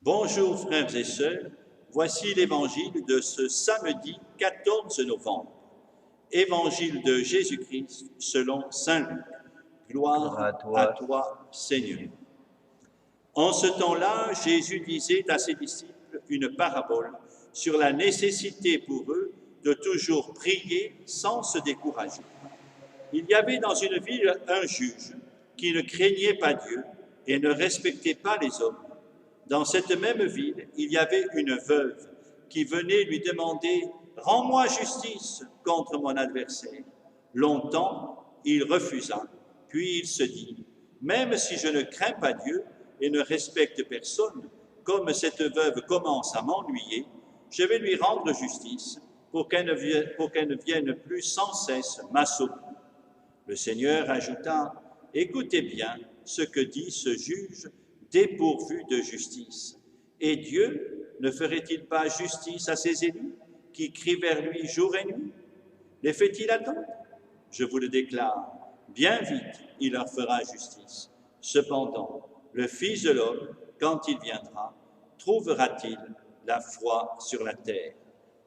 Bonjour frères et sœurs, voici l'évangile de ce samedi 14 novembre. Évangile de Jésus-Christ selon saint Luc. Gloire à toi, Seigneur. En ce temps-là, Jésus disait à ses disciples une parabole sur la nécessité pour eux de toujours prier sans se décourager. Il y avait dans une ville un juge qui ne craignait pas Dieu et ne respectait pas les hommes. Dans cette même ville, il y avait une veuve qui venait lui demander « Rends-moi justice contre mon adversaire ». Longtemps, il refusa, puis il se dit « Même si je ne crains pas Dieu et ne respecte personne, comme cette veuve commence à m'ennuyer, je vais lui rendre justice pour qu'elle ne vienne plus sans cesse m'assommer. » Le Seigneur ajouta « Écoutez bien ce que dit ce juge dépourvu de justice. Et Dieu ne ferait-il pas justice à ses élus qui crient vers lui jour et nuit? Les fait-il attendre? Je vous le déclare, bien vite il leur fera justice. Cependant, le Fils de l'homme, quand il viendra, trouvera-t-il la foi sur la terre?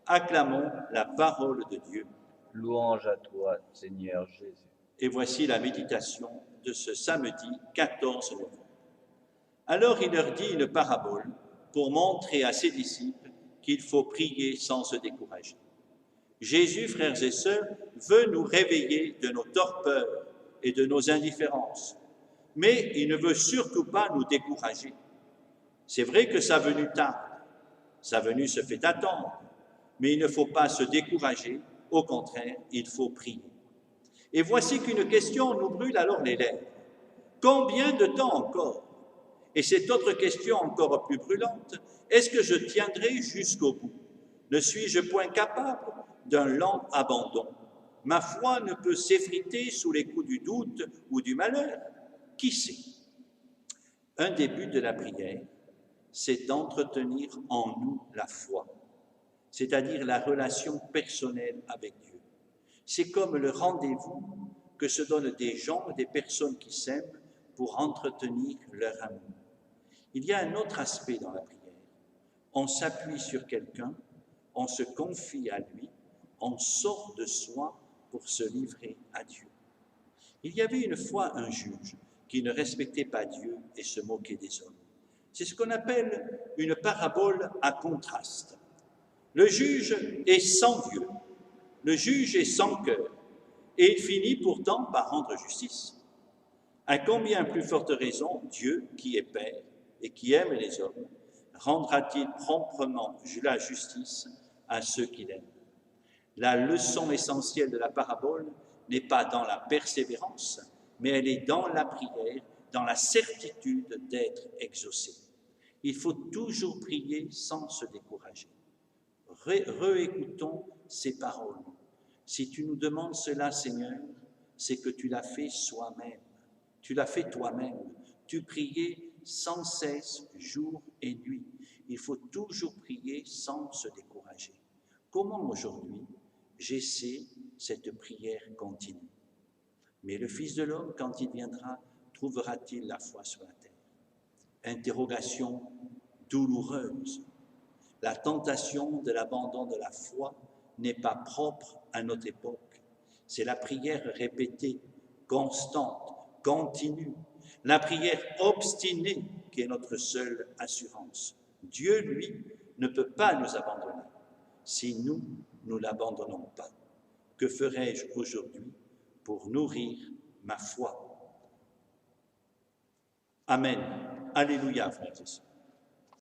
Acclamons la parole de Dieu. Louange à toi, Seigneur Jésus. Et voici la méditation de ce samedi 14 novembre. Alors il leur dit une parabole pour montrer à ses disciples qu'il faut prier sans se décourager. Jésus, frères et sœurs, veut nous réveiller de nos torpeurs et de nos indifférences, mais il ne veut surtout pas nous décourager. C'est vrai que sa venue tarde, sa venue se fait attendre, mais il ne faut pas se décourager, au contraire, il faut prier. Et voici qu'une question nous brûle alors les lèvres. Combien de temps encore? Et cette autre question encore plus brûlante, est-ce que je tiendrai jusqu'au bout? Ne suis-je point capable d'un lent abandon? Ma foi ne peut s'effriter sous les coups du doute ou du malheur. Qui sait? Un des buts de la prière, c'est d'entretenir en nous la foi, c'est-à-dire la relation personnelle avec Dieu. C'est comme le rendez-vous que se donnent des gens, des personnes qui s'aiment pour entretenir leur amour. Il y a un autre aspect dans la prière. On s'appuie sur quelqu'un, on se confie à lui, on sort de soi pour se livrer à Dieu. Il y avait une fois un juge qui ne respectait pas Dieu et se moquait des hommes. C'est ce qu'on appelle une parabole à contraste. Le juge est sans Dieu, le juge est sans cœur, et il finit pourtant par rendre justice. À combien plus forte raison, Dieu, qui est Père et qui aime les hommes, rendra-t-il promptement la justice à ceux qu'il aime? La leçon essentielle de la parabole n'est pas dans la persévérance, mais elle est dans la prière, dans la certitude d'être exaucé. Il faut toujours prier sans se décourager. Réécoutons ces paroles. Si tu nous demandes cela, Seigneur, c'est que tu l'as fait soi-même. Tu l'as fait toi-même. Tu priais sans cesse, jour et nuit. Il faut toujours prier sans se décourager. Comment aujourd'hui j'essaie cette prière continue? Mais le Fils de l'homme, quand il viendra, trouvera-t-il la foi sur la terre? Interrogation douloureuse. La tentation de l'abandon de la foi n'est pas propre à notre époque. C'est la prière répétée, constante, continue, la prière obstinée qui est notre seule assurance. Dieu, lui, ne peut pas nous abandonner si nous ne l'abandonnons pas. Que ferai-je aujourd'hui pour nourrir ma foi? Amen. Alléluia, frères et sœurs.